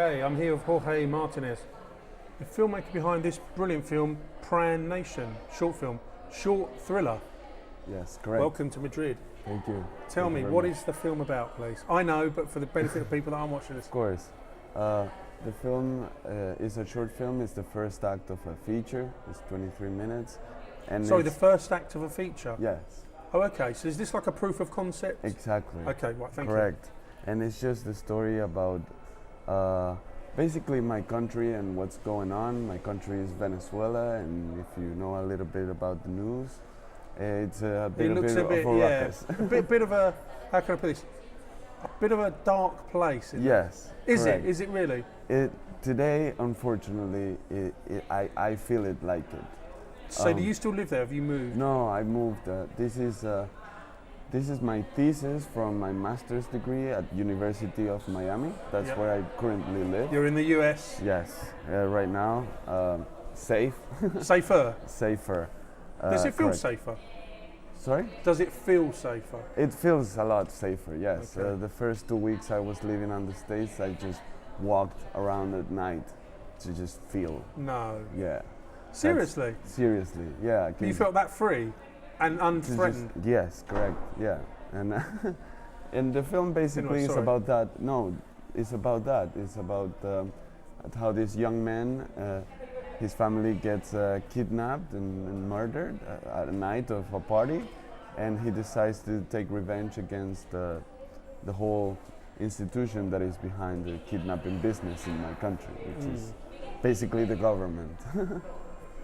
Okay, I'm here with Jorge Martinez, the filmmaker behind this brilliant film, Pran Nation, short film, short thriller. Yes, correct. Welcome to Madrid. Thank you. Tell Thank me, you very what much. is the film about, please? I know, but for the benefit of people that aren't watching this. Of course. The film is a short film. It's the first act of a feature. It's 23 minutes. And Sorry, the it's- first act of a feature? Yes, Oh, okay, so is this like a proof of concept? exactly. Okay, right, thank Correct. And it's just the story about basically my country and what's going on. My country is Venezuela, and if you know a little bit about the news, it's a you. bit, It looks a bit, of a yeah, ruckus. bit of a, how can I put this? A bit of a dark place. Isn't Yes. it? Is correct. it? Is it really? Today, unfortunately, I feel it like it. So do you still live there? Have you moved? No, I moved. This is my thesis from my master's degree at University of Miami. That's Yep. where I currently live. You're in the US. Yes, right now, safe, Safer. safer. Does it feel correct. safer? Sorry? Does it feel safer? It feels a lot safer. Yes. Okay. The first 2 weeks I was living on the States, I just walked around at night to just feel. No. Yeah. Seriously? Seriously. Yeah. I You can- felt that free and to just- unthreatened? yes, correct. Yeah, and and the film basically is sorry. about that. No, it's about that. It's about how this young man, his family gets kidnapped and murdered at a night of a party, and he decides to take revenge against the whole institution that is behind the kidnapping business in my country, which is basically the government.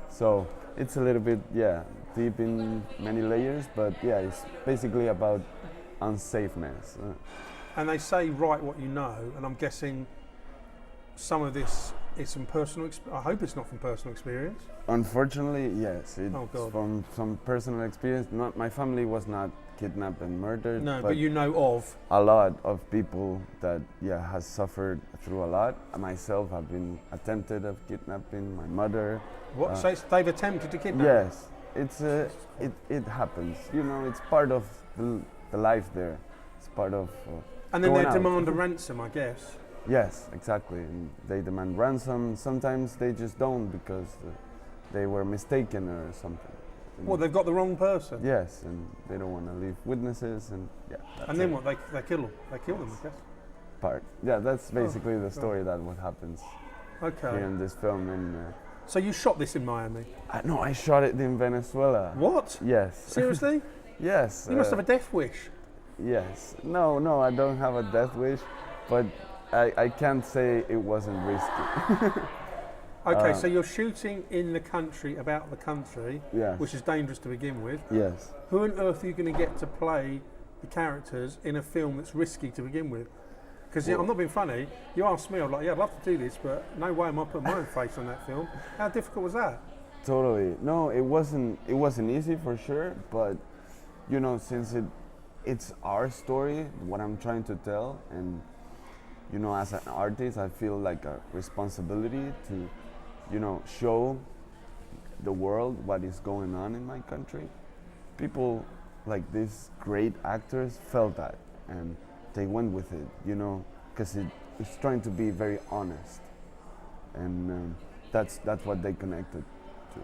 So it's a little bit, yeah, deep in many layers, but yeah, it's basically about unsafeness. And they say write what you know, and I'm guessing some of this is from personal I hope it's not from personal experience. Unfortunately, yes, it's Oh, God. from some personal experience. Not my family was not kidnapped and murdered, No, but you know of. a lot of people that has suffered through a lot. Myself, have been attempted of kidnapping. My mother. What? So they've attempted to kidnap you? Yes, it's it happens. You know, it's part of the life there. It's part of. And then going they out. demand a ransom, I guess. Yes, exactly. And they demand ransom. Sometimes they just don't because they were mistaken or something. Well, they've got the wrong person. Yes, and they don't want to leave witnesses, and yeah. That's And then it. what? They kill them. They kill them, I guess. Part. Yeah, that's basically the story that what happens Okay. here in this film. And So you shot this in Miami? no, I shot it in Venezuela. What? Yes. Seriously? Yes. You must have a death wish. Yes. No, I don't have a death wish, but I can't say it wasn't risky. Okay, so you're shooting in the country, about the country, Yes. which is dangerous to begin with. Yes. Who on earth are you going to get to play the characters in a film that's risky to begin with? Because I'm not being funny. You asked me, I'm like, yeah, I'd love to do this, but no way am I putting my own face on that film. How difficult was that? Totally. No, it wasn't easy for sure, but you know, since it's our story, what I'm trying to tell, and you know, as an artist, I feel like a responsibility to, you know, show the world what is going on in my country. People like these great actors felt that, and they went with it, you know, because it's trying to be very honest, and that's what they connected to.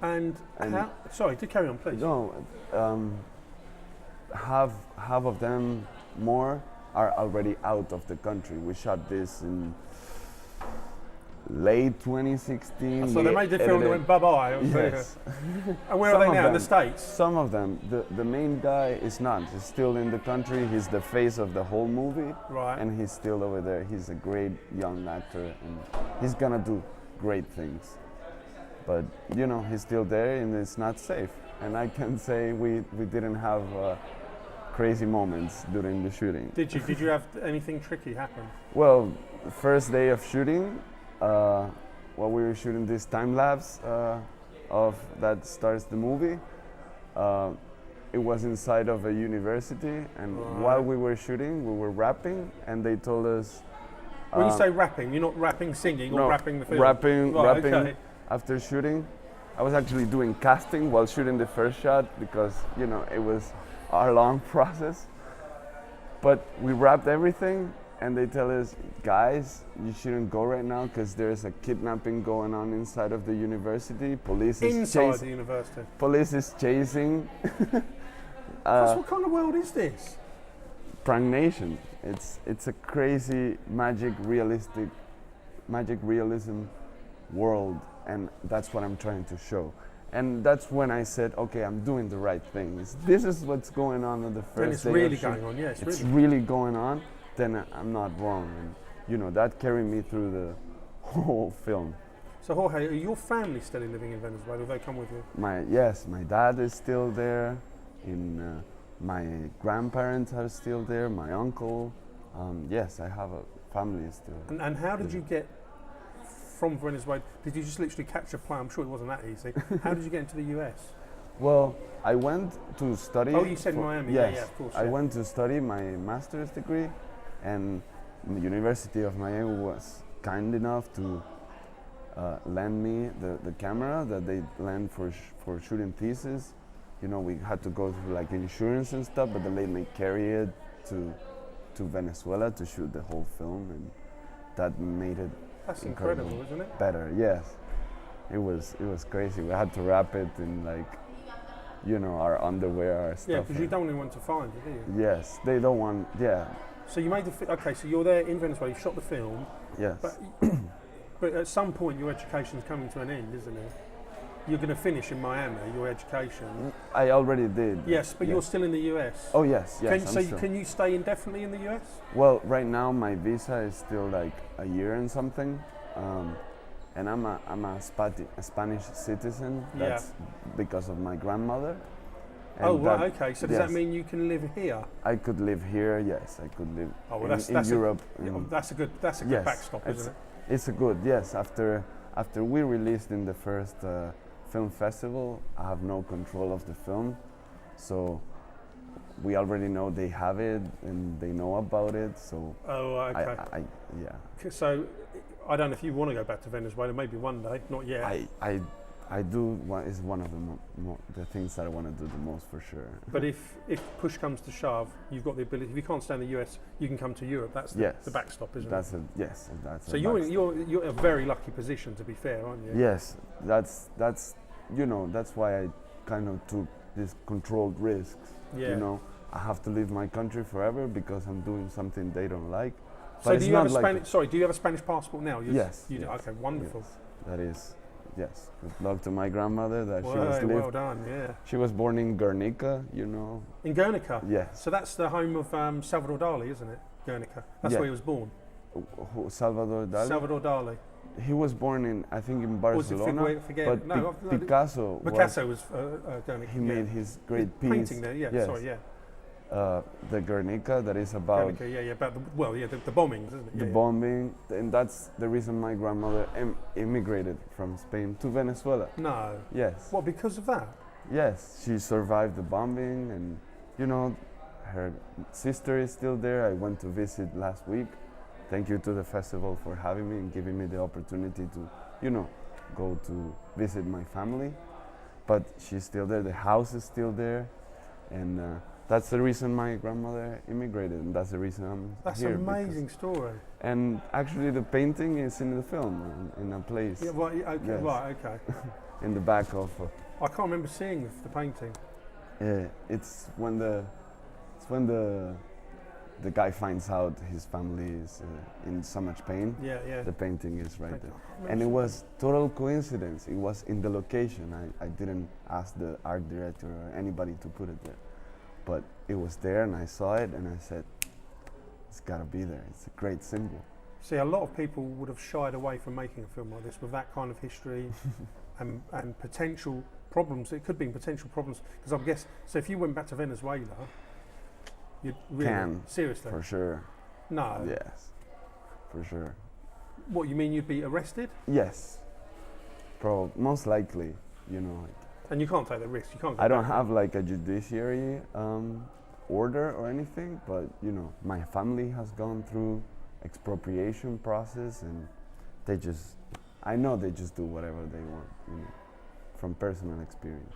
And how, sorry, do carry on, please. No, half of them more are already out of the country. We shot this in late 2016. So they made the film that went bye-bye. Yes. And where Some are they of now? In the them. States? Some of them. The main guy is not. He's still in the country. He's the face of the whole movie. Right. And he's still over there. He's a great young actor, and he's gonna do great things. But you know, he's still there, and it's not safe. And I can say we didn't have crazy moments during the shooting. Did you have anything tricky happen? Well, the first day of shooting, while we were shooting this time lapse of that starts the movie, it was inside of a university, and while we were shooting, we were rapping, and they told us. When you say rapping, you're not rapping singing or No, rapping the film? rapping. Okay. After shooting, I was actually doing casting while shooting the first shot because it was a long process. But we wrapped everything, and they tell us, guys, you shouldn't go right now because there's a kidnapping going on inside of the university. Police is Inside the university. Police is chasing. What kind of world is this? Prank Nation. It's a crazy magic realism world, and that's what I'm trying to show. And that's when I said, okay, I'm doing the right thing. This is what's going on the first And it's day really of shoot. going on, yeah. It's really going on. Then I'm not wrong, and you know that carried me through the whole film. So Jorge, are your family still living in Venezuela? Have they come with you? My dad is still there. My grandparents are still there. My uncle. Yes, I have a family still. And how did you get from Venezuela? Did you just literally catch a plane? I'm sure it wasn't that easy. How did you get into the US? Well, I went to study. Oh, you said Miami. Yes, yeah, of course. I went to study my master's degree, and the University of Miami was kind enough to lend me the camera that they lend for shooting thesis. You know, we had to go through like insurance and stuff, but they let me carry it to Venezuela to shoot the whole film, and that made it. That's incredible, isn't it? Better, yes. It was crazy. We had to wrap it in like, you know, our underwear, our stuff. Yeah, because you don't want anyone to find it, do you? Yes, they don't want. Yeah. So you made okay. So you're there in Venezuela. You shot the film. Yes. But at some point, your education's coming to an end, isn't it? You're going to finish in Miami, your education. I already did. Yes, but you're still in the US. Oh yes, yes. Can you stay indefinitely in the US? Well, right now my visa is still like a year and something, and I'm a Spanish citizen. That's because of my grandmother. And oh right, okay. So does that mean you can live here? I could live here. Yes, I could live in Europe. That's a good backstop, isn't it? It's a good yes. After we released in the first film festival, I have no control of the film, so we already know they have it and they know about it. So okay. So I don't know if you want to go back to Venezuela. Maybe one day. Not yet. I do. Is one of the things that I want to do the most for sure. But if push comes to shove, you've got the ability. If you can't stay in the US, you can come to Europe. That's the backstop, isn't it? Yes. So you're in a very lucky position, to be fair, aren't you? Yes, that's that's why I kind of took these controlled risks. Yeah. You know, I have to leave my country forever because I'm doing something they don't like. So do you have a Spanish passport now? Yes. You do. Okay, wonderful. Yes, that is. Yes, good luck to my grandmother that well done, yeah. She was born in Guernica, you know. In Guernica? Yes. So that's the home of Salvador Dali, isn't it? Guernica. That's where he was born. Salvador Dali? Salvador Dali. He was born in Barcelona. Picasso was Guernica. He made his great piece. Painting there, yeah. Yes. Sorry, yeah. The Guernica, that is about Guernica, about the bombings, isn't it? The bombing, and that's the reason my grandmother immigrated from Spain to Venezuela. No. Yes. What, because of that? Yes, she survived the bombing, and you know, her sister is still there. I went to visit last week. Thank you to the festival for having me and giving me the opportunity to, you know, go to visit my family. But she's still there. The house is still there, and that's the reason my grandmother immigrated, and that's the reason I'm here. That's an amazing story. And actually, the painting is in the film, in a place. Yeah, right. Okay. Yes. Right. Okay. In the back of. I can't remember seeing the painting. Yeah, it's when the guy finds out his family is in so much pain. Yeah. The painting is right there, and it was total coincidence. It was in the location. I didn't ask the art director or anybody to put it there. But it was there, and I saw it, and I said, it's got to be there. It's a great symbol. See, a lot of people would have shied away from making a film like this with that kind of history and potential problems. It could be potential problems, because I guess, so if you went back to Venezuela, you'd really, seriously? For sure. No. Yes, for sure. What, you mean you'd be arrested? Yes, most likely, you know. And you can't take the risk. You can't. I don't have like a judiciary order or anything, but you know, my family has gone through expropriation process, and I know they just do whatever they want, you know, from personal experience.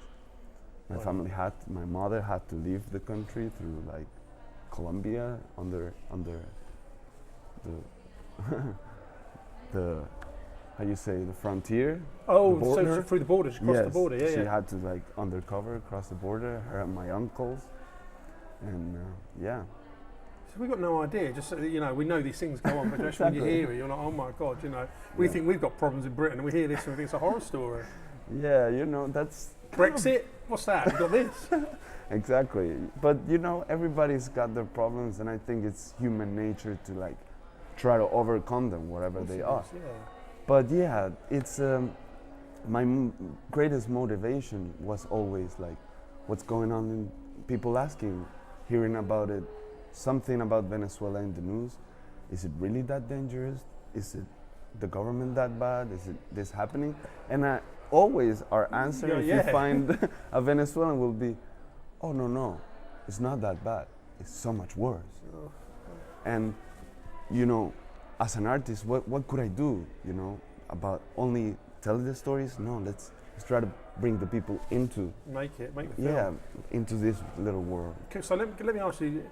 My mother had to leave the country through like Colombia under the how you say, the frontier. Oh, the border. so through the border, across the Yes, border, yeah, she yeah. had to like undercover across the border. Her and my uncles, and yeah. So we've got no idea. Just you know, we know these things go on, but just when you Exactly. hear it, you're like, oh my god, you know, we think we've got problems in Britain, and we hear this and we think it's a horror story. Yeah, you know, that's Brexit, what's that? You got this? exactly. But you know, everybody's got their problems, and I think it's human nature to like try to overcome them, whatever they are. Yeah. But yeah, it's my greatest motivation was always like, what's going on? In people asking, hearing about it, something about Venezuela in the news. Is it really that dangerous? Is it the government that bad? Is it this happening? And always our answer, if you find a Venezuelan, will be, oh no, it's not that bad. It's so much worse. Oh. And you know, as an artist, what could I do? You know, about only tell the stories? No, let's try to bring the people into Make the film. yeah, into this little world. Okay, so let me ask you,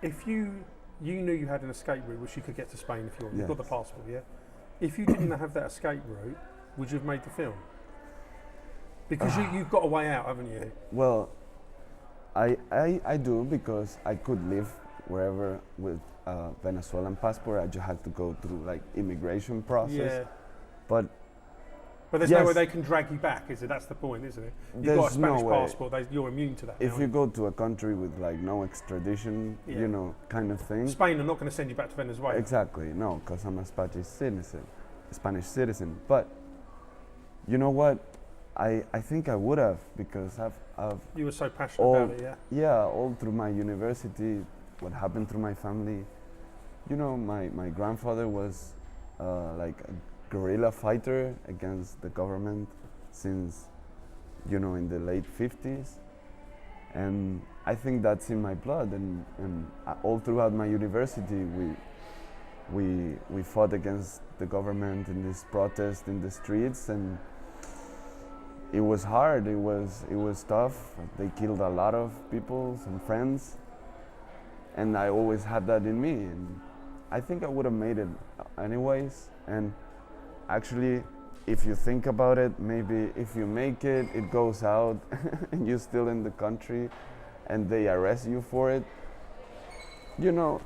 if you knew you had an escape route, which you could get to Spain if you want, you've got the passport, yeah? If you didn't have that escape route, would you have made the film? Because you've got a way out, haven't you? Well, I do, because I could live wherever with a Venezuelan passport. I just had to go through like immigration process. Yeah. But there's no way they can drag you back, is it? That's the point, isn't it? You've got a Spanish passport, you're immune to that. If you go to a country with like no extradition, you know, kind of thing. Spain are not going to send you back to Venezuela. Exactly, no, because I'm a Spanish citizen. But you know what? I think I would have, because I've you were so passionate about it, yeah. Yeah, all through my university, what happened through my family. You know, my grandfather was like a guerrilla fighter against the government since, you know, in the late 50s. And I think that's in my blood. And all throughout my university, we fought against the government in this protest in the streets, and it was hard. It was tough. They killed a lot of people, some friends, and I always had that in me. And I think I would have made it anyways. And actually, if you think about it, maybe if you make it, it goes out, and you're still in the country, and they arrest you for it. You know,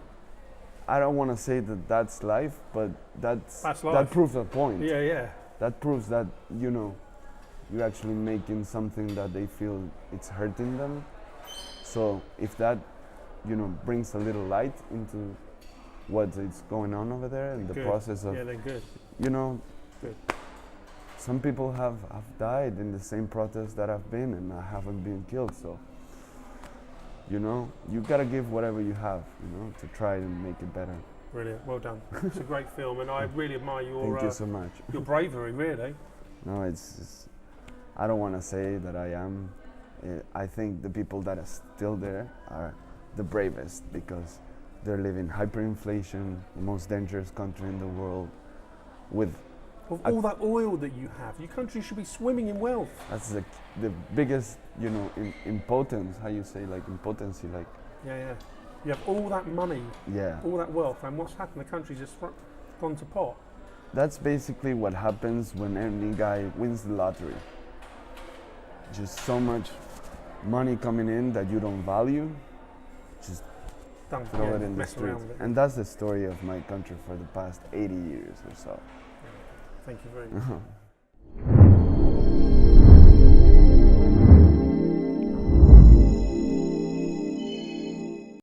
I don't want to say that that's life, but that's life. That proves a point. Yeah, yeah. That proves that, you know, you're actually making something that they feel it's hurting them. So if that, you know, brings a little light into what is going on over there and the process of, then good. You know, good. Some people have died in the same protest that I've been, and I haven't been killed. So, you know, you gotta give whatever you have, you know, to try and make it better. Brilliant, well done. It's a great film, and I really admire your. Thank you so much. Your bravery, really. No, it's I don't want to say that I am. I think the people that are still there are the bravest, because they're living hyperinflation, the most dangerous country in the world, with all that oil that you have. Your country should be swimming in wealth. That's the biggest, you know, impotence. How you say, like impotency, like. Yeah. You have all that money. Yeah. All that wealth, and what's happened? The country's just gone to pot. That's basically what happens when any guy wins the lottery. Just so much money coming in that you don't value, just throw it in the streets. And that's the story of my country for the past 80 years or so. Thank you very much.